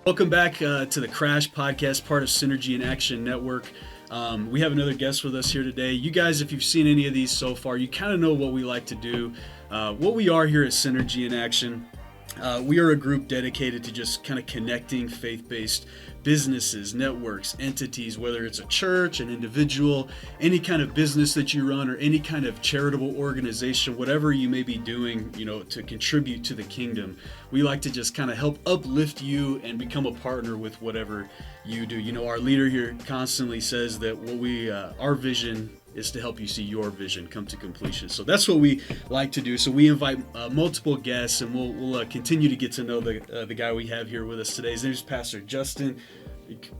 Welcome back to the Crash Podcast, part of Synergy in Action Network. We have another guest with us here today. You guys, if you've seen any of these so far, you kind of know what we like to do. What we are here at Synergy in Action. We are a group dedicated to just kind of connecting faith-based businesses, networks, entities, whether it's a church, an individual, any kind of business that you run, or any kind of charitable organization, whatever you may be doing, to contribute to the kingdom. We like to just kind of help uplift you and become a partner with whatever you do. Our leader here constantly says that our vision is to help you see your vision come to completion. So that's what we like to do. So we invite multiple guests, and we'll continue to get to know the guy we have here with us today. His name is Pastor Justin.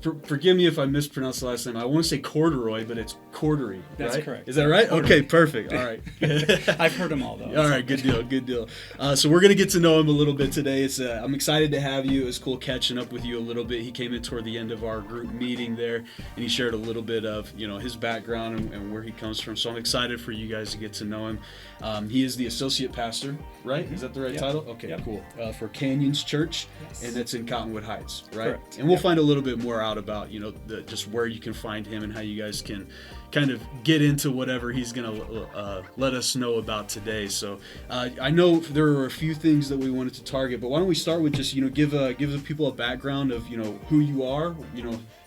Forgive me if I mispronounced the last name. I want to say Cordery, but it's Cordery. That's right? correct. Is that right? Cordery. Okay, perfect. All right. I've heard them all, though. All right, good deal. So we're going to get to know him a little bit today. I'm excited to have you. It was cool catching up with you a little bit. He came in toward the end of our group meeting there, and he shared a little bit of his background and where he comes from. So I'm excited for you guys to get to know him. He is the associate pastor, right? Mm-hmm. Is that the right title? Okay, cool. For Canyons Church, yes. And that's in Cottonwood Heights, right? Correct. And we'll find a little bit more out about just where you can find him and how you guys can kind of get into whatever he's going to let us know about today. So I know there are a few things that we wanted to target, but why don't we start with just give the people a background of who you are,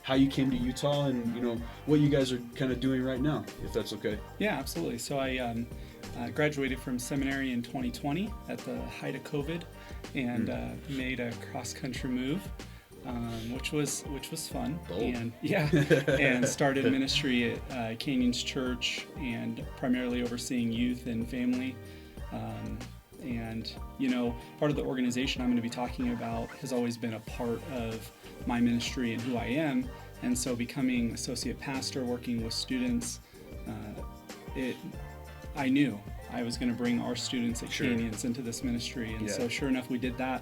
how you came to Utah, and what you guys are kind of doing right now, if that's okay. Yeah, absolutely. So I graduated from seminary in 2020 at the height of COVID, and made a cross-country move. Which was fun. Bold. and started ministry at Canyons Church, and primarily overseeing youth and family. Part of the organization I'm going to be talking about has always been a part of my ministry and who I am. And so becoming associate pastor, working with students, I knew I was going to bring our students at Canyons into this ministry. And so sure enough, we did that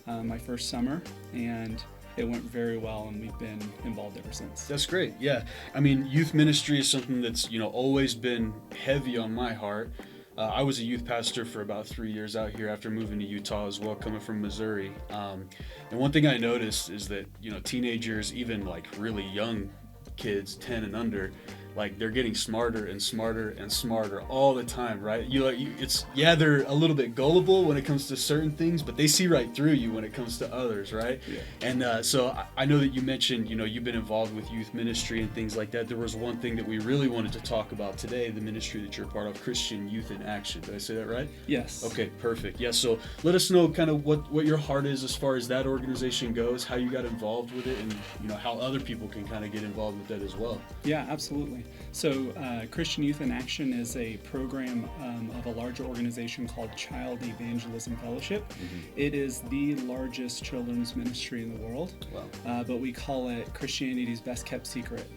my first summer, and it went very well, and we've been involved ever since. That's great. Yeah. I mean, youth ministry is something that's, always been heavy on my heart. I was a youth pastor for about 3 years out here after moving to Utah as well, coming from Missouri. And one thing I noticed is that, teenagers, even like really young kids, 10 and under, like they're getting smarter and smarter and smarter all the time, right? They're a little bit gullible when it comes to certain things, but they see right through you when it comes to others, right? Yeah. And so I know that you mentioned, you've been involved with youth ministry and things like that. There was one thing that we really wanted to talk about today, the ministry that you're part of, Christian Youth in Action. Did I say that right? Yes. Okay, perfect. Yeah, so let us know kind of what your heart is as far as that organization goes, how you got involved with it, and how other people can kind of get involved with that as well. Yeah, absolutely. So Christian Youth in Action is a program of a larger organization called Child Evangelism Fellowship. Mm-hmm. It is the largest children's ministry in the world. Wow. But we call it Christianity's best kept secret.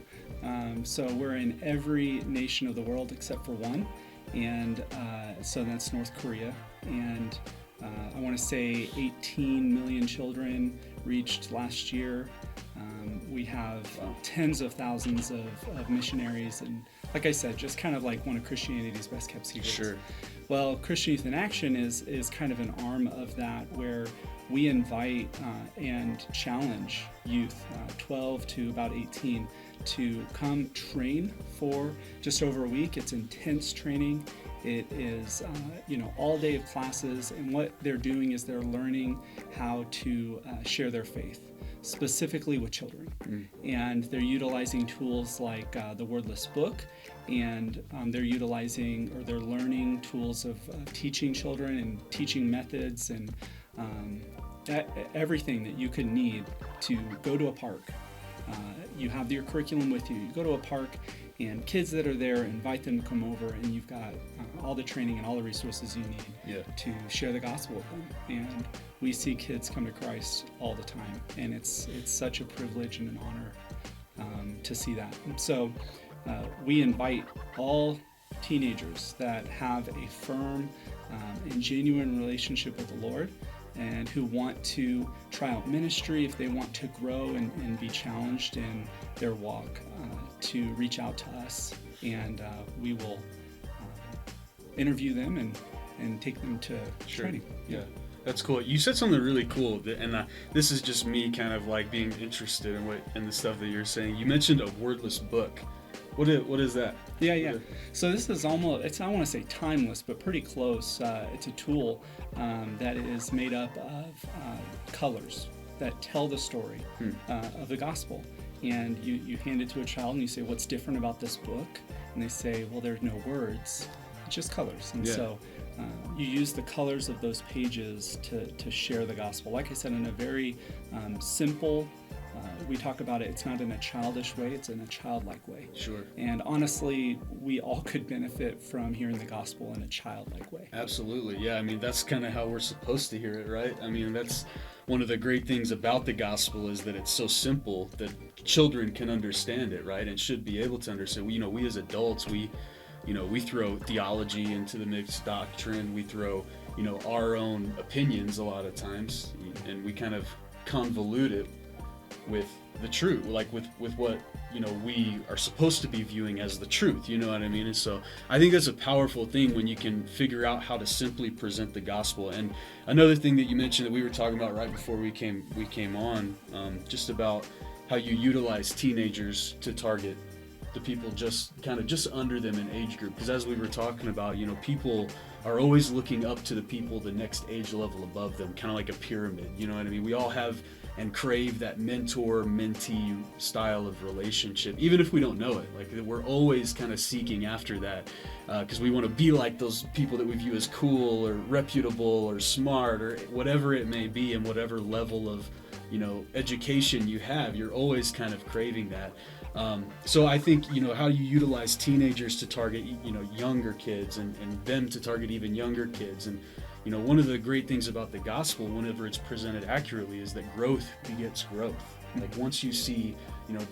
So we're in every nation of the world except for one, and so that's North Korea. And I want to say 18 million children reached last year. We have tens of thousands of missionaries, and like I said, just kind of like one of Christianity's best kept secrets. Sure. Well, Christian Youth in Action is kind of an arm of that, where we invite and challenge youth, 12 to about 18, to come train for just over a week. It's intense training. It is, all day of classes, and what they're doing is they're learning how to share their faith, specifically with children. And they're utilizing tools like the Wordless Book, and they're learning tools of teaching children and teaching methods, and everything that you could need to go to a park. You have your curriculum with you. You go to a park, and kids that are there, invite them to come over, and you've got all the training and all the resources you need to share the gospel with them. And we see kids come to Christ all the time, and it's such a privilege and an honor to see that. And so we invite all teenagers that have a firm and genuine relationship with the Lord, and who want to try out ministry, if they want to grow and be challenged in their walk, to reach out to us, and we will interview them and take them to training. Yeah. That's cool. You said something really cool, and this is just me kind of like being interested in the stuff that you're saying. You mentioned a wordless book. What is that? Yeah. So this is almost, I want to say timeless, but pretty close. It's a tool that is made up of colors that tell the story of the gospel. And you hand it to a child and you say, what's different about this book? And they say, well, there's no words, it's just colors. And so you use the colors of those pages to share the gospel. Like I said, in a very simple, we talk about it, it's not in a childish way, it's in a childlike way. Sure. And honestly, we all could benefit from hearing the gospel in a childlike way. Absolutely. Yeah, I mean, that's kind of how we're supposed to hear it, right? I mean, that's one of the great things about the gospel is that it's so simple that children can understand it, right? And should be able to understand. We as adults, we throw theology into the mix, doctrine, we throw, our own opinions a lot of times, and we kind of convolute it with the truth, like with what we are supposed to be viewing as the truth, you know what I mean? And so I think that's a powerful thing when you can figure out how to simply present the gospel. And another thing that you mentioned that we were talking about right before we came on, just about how you utilize teenagers to target the people just under them in age group, because as we were talking about, people are always looking up to the people the next age level above them, kind of like a pyramid, you know what I mean? We all have and crave that mentor-mentee style of relationship, even if we don't know it. Like, we're always kind of seeking after that because we want to be like those people that we view as cool or reputable or smart or whatever it may be, and whatever level of education you have, you're always kind of craving that. So I think, how you utilize teenagers to target, younger kids and them to target even younger kids. And, one of the great things about the gospel, whenever it's presented accurately, is that growth begets growth. Like, once you see,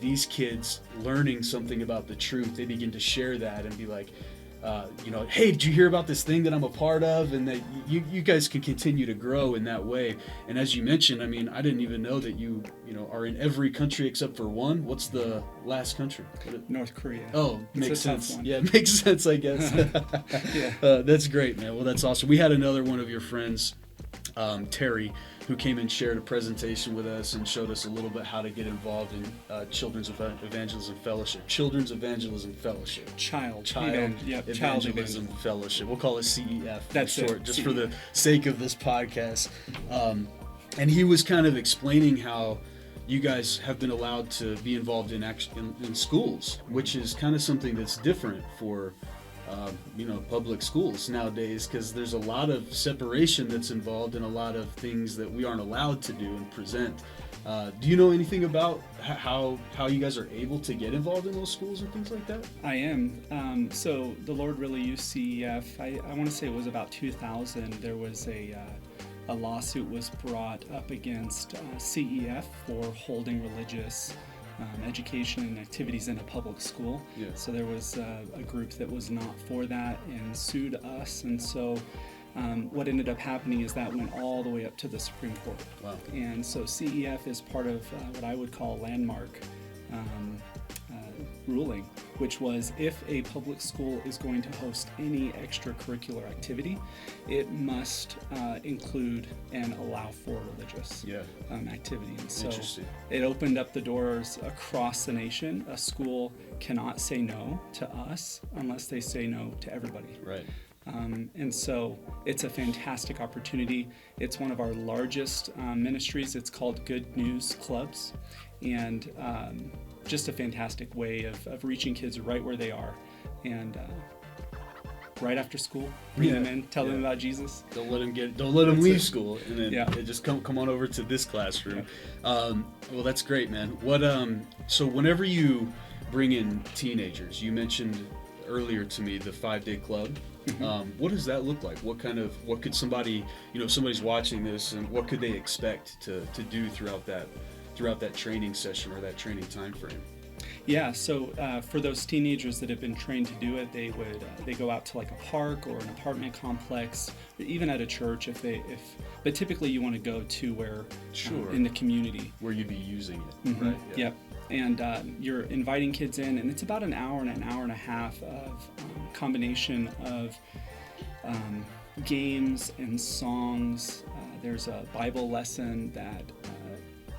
these kids learning something about the truth, they begin to share that and be like, hey, did you hear about this thing that I'm a part of? And that you guys can continue to grow in that way. And as you mentioned, I mean, I didn't even know that you are in every country except for one. What's the last country? North Korea. Oh, makes sense. One. Yeah, it makes sense, I guess. Yeah. That's great, man. Well, that's awesome. We had another one of your friends, Terry, who came and shared a presentation with us and showed us a little bit how to get involved in Children's Evangelism Fellowship. Children's Evangelism Fellowship. Child Evangelism Fellowship. We'll call it CEF for short, just CEF. For the sake of this podcast. And he was kind of explaining how you guys have been allowed to be involved in schools, which is kind of something that's different for public schools nowadays, because there's a lot of separation that's involved in a lot of things that we aren't allowed to do and present. Do you know anything about how you guys are able to get involved in those schools and things like that? I am. So the Lord really used CEF. I want to say it was about 2000. There was a lawsuit was brought up against CEF for holding religious education and activities in a public school. Yeah. So there was a group that was not for that and sued us, and so what ended up happening is that went all the way up to the Supreme Court. Wow. And so CEF is part of what I would call a landmark ruling, which was if a public school is going to host any extracurricular activity, it must include and allow for religious activity. And so it opened up the doors across the nation. A school cannot say no to us unless they say no to everybody. Right. And so it's a fantastic opportunity. It's one of our largest ministries. It's called Good News Clubs, and just a fantastic way of reaching kids right where they are, and right after school, bring them in, tell them about Jesus. Don't let them leave school, and then just come on over to this classroom. Well, that's great, man. What so whenever you bring in teenagers, you mentioned earlier to me the 5-day club. Mm-hmm. What does that look like? What could somebody, if somebody's watching this, and what could they expect to do throughout that training session or that training time frame? Yeah, so for those teenagers that have been trained to do it, they go out to like a park or an apartment complex, or even at a church but typically you want to go to where in the community where you'd be using it. Mm-hmm. Right? Yeah. Yep. And you're inviting kids in, and it's about an hour and a half of combination of games and songs. There's a Bible lesson that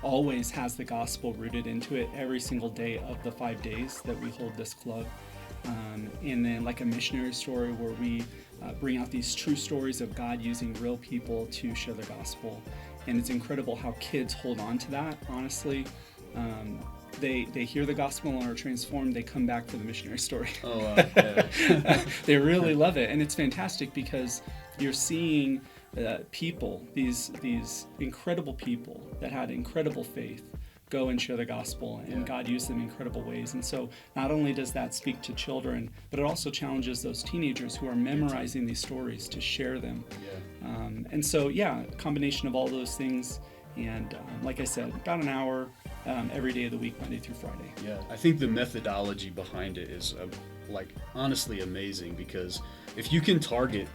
always has the gospel rooted into it every single day of the 5 days that we hold this club. And then like a missionary story where we bring out these true stories of God using real people to share the gospel. And it's incredible how kids hold on to that, honestly. They hear the gospel and are transformed. They come back for the missionary story. Oh, wow. Yeah. They really love it. And it's fantastic because you're seeing people, these incredible people that had incredible faith, go and share the gospel, and God used them in incredible ways. And so not only does that speak to children, but it also challenges those teenagers who are memorizing these stories to share them. And so, a combination of all those things. And like I said, about an hour every day of the week, Monday through Friday. Yeah, I think the methodology behind it is honestly amazing, because if you can target,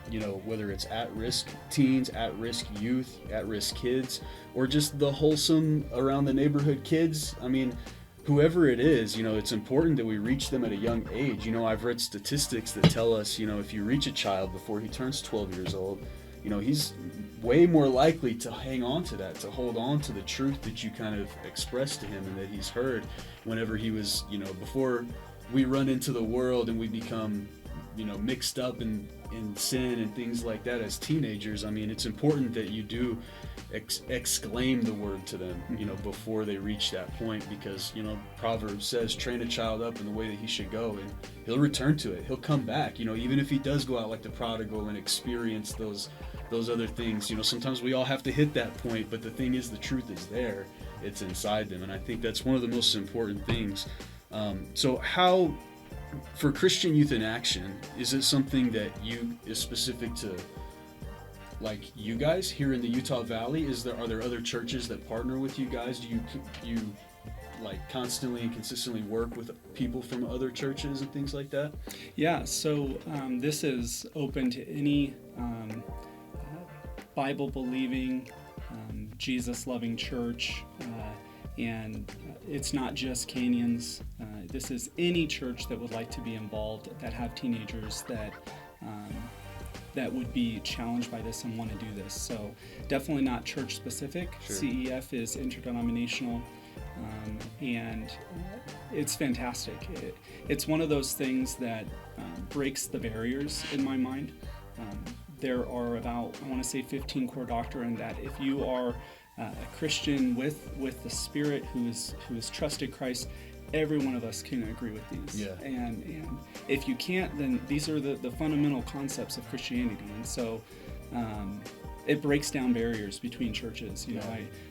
whether it's at-risk teens, at-risk youth, at-risk kids, or just the wholesome around the neighborhood kids, I mean, whoever it is, it's important that we reach them at a young age. I've read statistics that tell us, if you reach a child before he turns 12 years old, he's way more likely to hang on to that, to hold on to the truth that you kind of expressed to him and that he's heard whenever he was, before we run into the world and we become, mixed up in sin and things like that as teenagers. I mean, it's important that you do exclaim the word to them, before they reach that point, because, Proverbs says, train a child up in the way that he should go, and he'll return to it. He'll come back, even if he does go out like the prodigal and experience those other things. Sometimes we all have to hit that point, but the thing is, the truth is there. It's inside them, and I think that's one of the most important things. So how, for Christian Youth in Action, is it something that is specific to like you guys here in the Utah Valley? Are there other churches that partner with you guys? Do you like constantly and consistently work with people from other churches and things like that? Yeah, so this is open to any Bible-believing, Jesus-loving church, and it's not just Canyons. This is any church that would like to be involved, that have teenagers that would be challenged by this and want to do this. So definitely not church-specific. Sure. CEF is interdenominational, and it's fantastic. It's one of those things that breaks the barriers in my mind. There are about, I want to say, 15 core doctrine that if you are a Christian with the Spirit who has trusted Christ, every one of us can agree with these. Yeah. And if you can't, then these are the fundamental concepts of Christianity. And so it breaks down barriers between churches.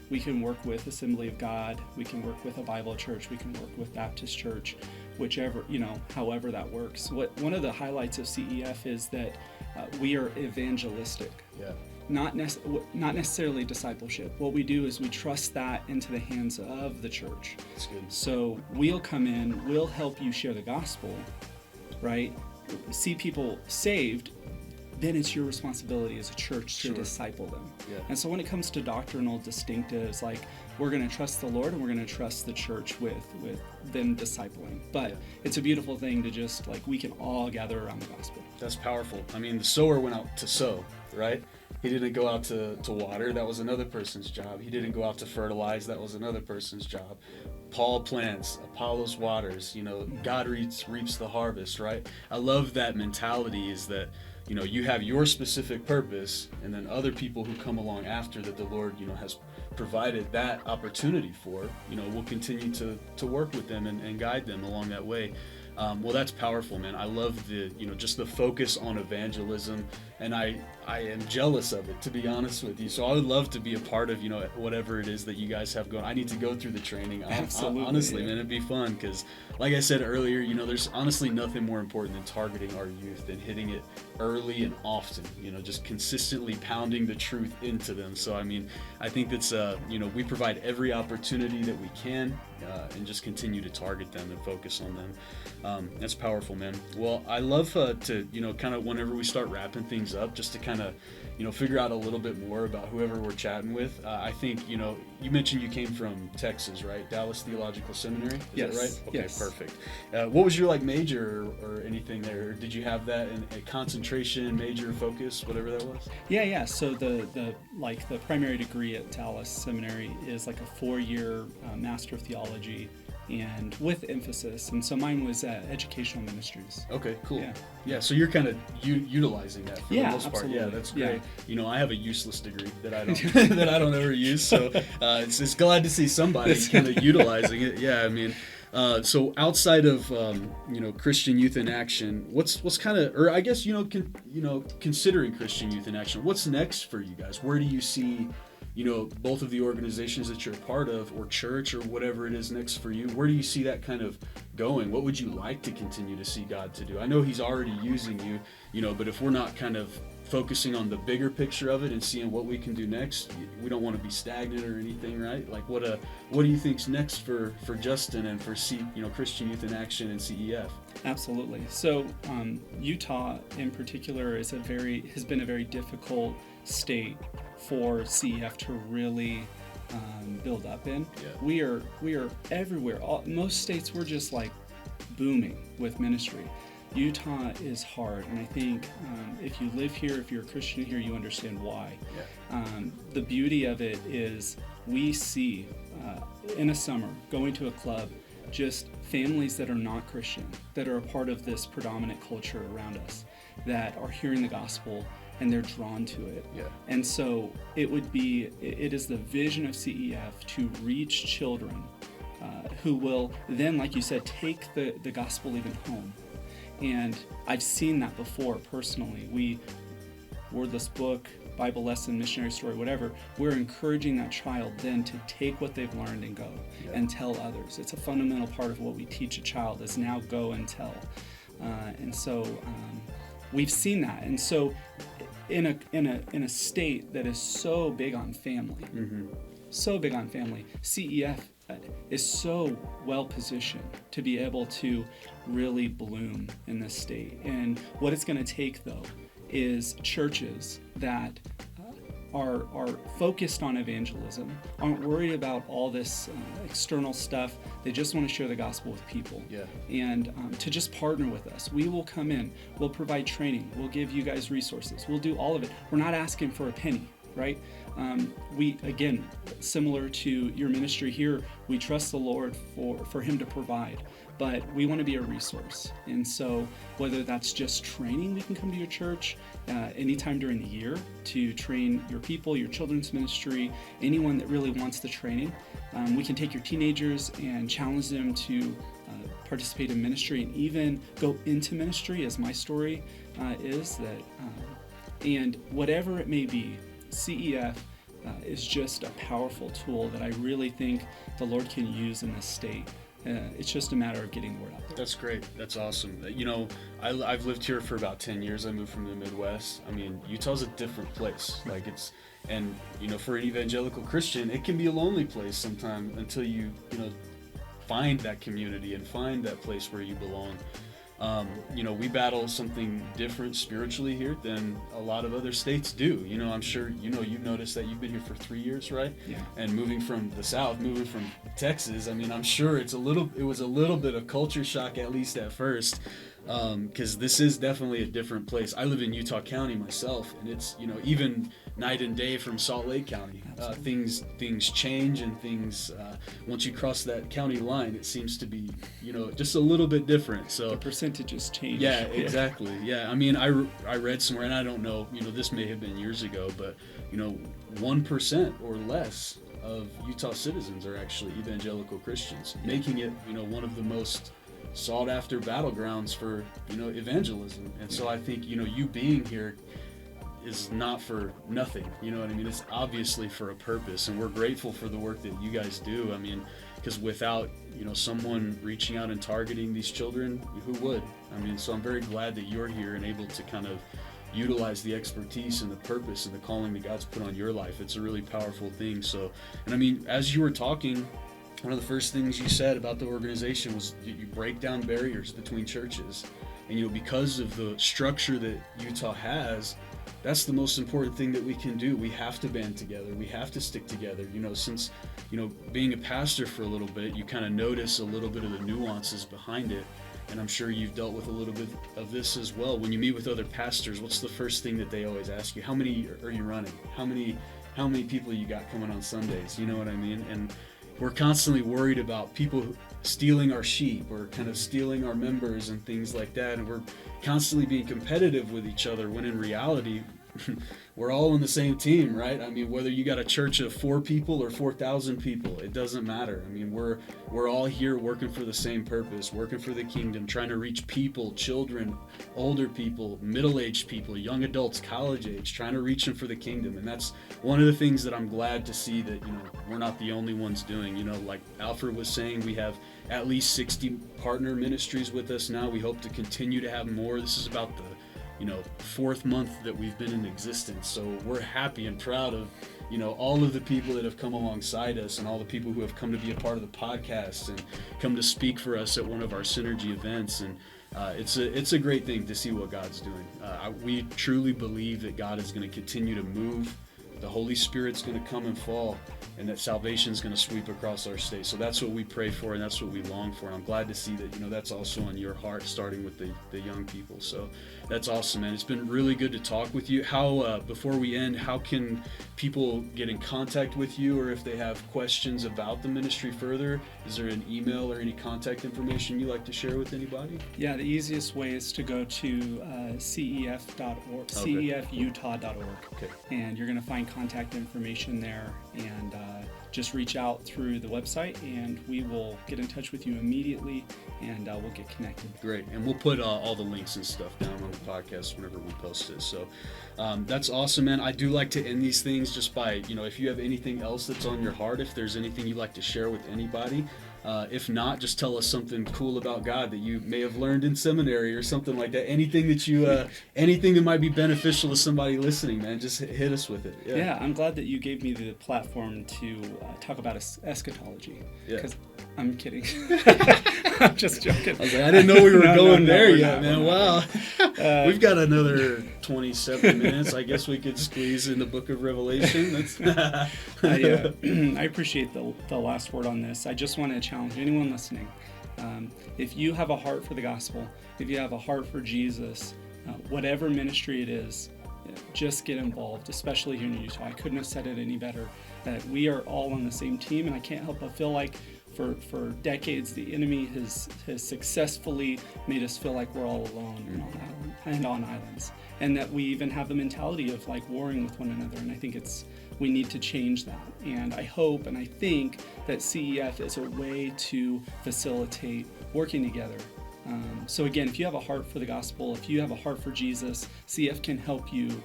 We can work with Assembly of God, we can work with a Bible church, we can work with Baptist church, whichever, however that works. One of the highlights of CEF is that we are evangelistic. Yeah. Not necessarily discipleship. What we do is we trust that into the hands of the church. That's good. So we'll come in, we'll help you share the gospel, right? See people saved, then it's your responsibility as a church to disciple them. Yeah. And so when it comes to doctrinal distinctives, like we're going to trust the Lord and we're going to trust the church with them discipling. But it's a beautiful thing to just, like, we can all gather around the gospel. That's powerful. I mean, the sower went out to sow, right? He didn't go out to water. That was another person's job. He didn't go out to fertilize. That was another person's job. Paul plants, Apollos waters, God reaps the harvest, right? I love that mentality, is that, you have your specific purpose, and then other people who come along after that the Lord, has provided that opportunity for, we'll continue to work with them and guide them along that way. Well, that's powerful, man. I love the, just the focus on evangelism, and I am jealous of it, to be honest with you. So I would love to be a part of, whatever it is that you guys have going. I need to go through the training. Absolutely. Honestly, man, it'd be fun, because like I said earlier, there's honestly nothing more important than targeting our youth and hitting it early and often, just consistently pounding the truth into them. So, I mean, I think that's, we provide every opportunity that we can, and just continue to target them and focus on them. That's powerful, man. Well, I love to, kind of whenever we start wrapping things things up just to kind of, figure out a little bit more about whoever we're chatting with. I think, you mentioned you came from Texas, right? Dallas Theological Seminary, is Yes. that right? Okay, Yes. perfect. What was your major or anything there? Or did you have that in a concentration, major, focus, whatever that was? Yeah. So the primary degree at Dallas Seminary is like a 4-year Master of Theology, and with emphasis. And so mine was educational ministries. Okay, cool. Yeah. So you're kind of utilizing that for the most part. Absolutely. Yeah, that's great. Yeah. I have a useless degree that I don't that I don't ever use. So it's glad to see somebody kind of utilizing it. Yeah, I mean, so outside of Christian Youth in Action, what's kind of, or I guess considering Christian Youth in Action, what's next for you guys? Where do you see both of the organizations that you're a part of, or church, or whatever it is next for you? Where do you see that kind of going? What would you like to continue to see God to do? I know He's already using you, but if we're not kind of focusing on the bigger picture of it and seeing what we can do next, we don't want to be stagnant or anything, right? Like, what do you think's next for Justin and for Christian Youth in Action and CEF? Absolutely. So Utah in particular has been a very difficult state for CEF to really build up in. Yeah. We are everywhere. Most states we're just like booming with ministry. Utah is hard, and I think if you live here, if you're a Christian here, you understand why. Yeah. The beauty of it is we see in a summer going to a club just families that are not Christian, that are a part of this predominant culture around us, that are hearing the gospel and they're drawn to it. Yeah. And so it is the vision of CEF to reach children who will then, like you said, take the gospel even home. And I've seen that before personally. Wordless book, Bible lesson, missionary story, whatever, we're encouraging that child then to take what they've learned and go and tell others. It's a fundamental part of what we teach a child is now go and tell. And so we've seen that. And so in a state that is so big on family, so big on family, CEF is so well positioned to be able to really bloom in this state. And what it's going to take, though, is churches that are focused on evangelism, aren't worried about all this external stuff. They just want to share the gospel with people. Yeah. And to just partner with us. We will come in, we'll provide training, we'll give you guys resources, we'll do all of it. We're not asking for a penny, right? We, again, similar to your ministry here, we trust the Lord for Him to provide, but we want to be a resource. And so whether that's just training, we can come to your church anytime during the year to train your people, your children's ministry, anyone that really wants the training. We can take your teenagers and challenge them to participate in ministry and even go into ministry, as my story is that, and whatever it may be, CEF is just a powerful tool that I really think the Lord can use in this state. It's just a matter of getting the word out there. That's great. That's awesome. I've lived here for about 10 years. I moved from the Midwest. I mean, Utah's a different place. Like for an evangelical Christian, it can be a lonely place sometimes until you find that community and find that place where you belong. We battle something different spiritually here than a lot of other states do. I'm sure you've noticed that you've been here for 3 years, right? Yeah. And moving from the South, moving from Texas, I mean, I'm sure it was a little bit of culture shock, at least at first, because this is definitely a different place. I live in Utah County myself, and it's even night and day from Salt Lake County. Things change, and things once you cross that county line, it seems to be just a little bit different. So the percentages change. Yeah, exactly. Yeah, I mean, I read somewhere, and I don't know, this may have been years ago, but 1% or less of Utah citizens are actually evangelical Christians, making it one of the most sought after battlegrounds for evangelism. And so I think you being here is not for nothing, you know what I mean? It's obviously for a purpose, and we're grateful for the work that you guys do. I mean, because without someone reaching out and targeting these children, who would? I mean, so I'm very glad that you're here and able to kind of utilize the expertise and the purpose and the calling that God's put on your life. It's a really powerful thing. So, and I mean, as you were talking, one of the first things you said about the organization was you break down barriers between churches. And because of the structure that Utah has, that's the most important thing that we can do. We have to band together. We have to stick together. Since, being a pastor for a little bit, you kind of notice a little bit of the nuances behind it. And I'm sure you've dealt with a little bit of this as well. When you meet with other pastors, what's the first thing that they always ask you? How many are you running? How many people you got coming on Sundays? You know what I mean? And we're constantly worried about people stealing our sheep or kind of stealing our members and things like that. And we're constantly being competitive with each other, when in reality, we're all on the same team, right? I mean, whether you got a church of 4 people or 4,000 people, it doesn't matter. I mean, we're all here working for the same purpose, working for the kingdom, trying to reach people, children, older people, middle-aged people, young adults, college age, trying to reach them for the kingdom. And that's one of the things that I'm glad to see that, we're not the only ones doing. Like Alfred was saying, we have at least 60 partner ministries with us now. We hope to continue to have more. This is about the 4th month that we've been in existence. So we're happy and proud of, all of the people that have come alongside us and all the people who have come to be a part of the podcast and come to speak for us at one of our Synergy events. And it's a great thing to see what God's doing. We truly believe that God is going to continue to move. The Holy Spirit's going to come and fall, and that salvation is going to sweep across our state. So that's what we pray for, and that's what we long for. And I'm glad to see that, that's also on your heart, starting with the young people. So that's awesome, man. It's been really good to talk with you. How, before we end, how can people get in contact with you, or if they have questions about the ministry further? Is there an email or any contact information you like to share with anybody? Yeah, the easiest way is to go to CEF.org, CEFutah.org. Okay. And you're going to find contact information there, and just reach out through the website, and we will get in touch with you immediately, and we'll get connected. Great. And we'll put all the links and stuff down on the podcast whenever we post it. So that's awesome, man. I do like to end these things just by, if you have anything else that's on your heart, if there's anything you'd like to share with anybody. If not, just tell us something cool about God that you may have learned in seminary or something like that. Anything that anything that might be beneficial to somebody listening, man, just hit us with it. Yeah, I'm glad that you gave me the platform to talk about eschatology. Yeah. I'm kidding. I'm just joking. I was like, I didn't know we were going there yet, man. Wow. We've got another 27 minutes. I guess we could squeeze in the book of Revelation. I appreciate the last word on this. I just want to challenge anyone listening. If you have a heart for the gospel, if you have a heart for Jesus, whatever ministry it is, just get involved, especially here in Utah. I couldn't have said it any better, that we are all on the same team, and I can't help but feel like for decades the enemy has successfully made us feel like we're all alone and on islands, and that we even have the mentality of like warring with one another. And I think we need to change that. And I hope and I think that CEF is a way to facilitate working together. So again, if you have a heart for the gospel, if you have a heart for Jesus, CEF can help you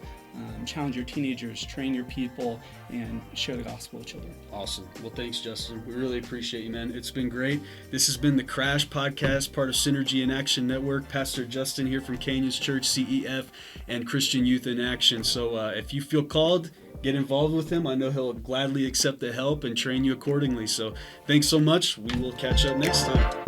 challenge your teenagers, train your people, and share the gospel with children. Awesome. Well, thanks, Justin. We really appreciate you, man. It's been great. This has been the Crash Podcast, part of Synergy in Action Network. Pastor Justin here from Canyons Church, CEF, and Christian Youth in Action. So if you feel called, get involved with him. I know he'll gladly accept the help and train you accordingly. So thanks so much. We will catch up next time.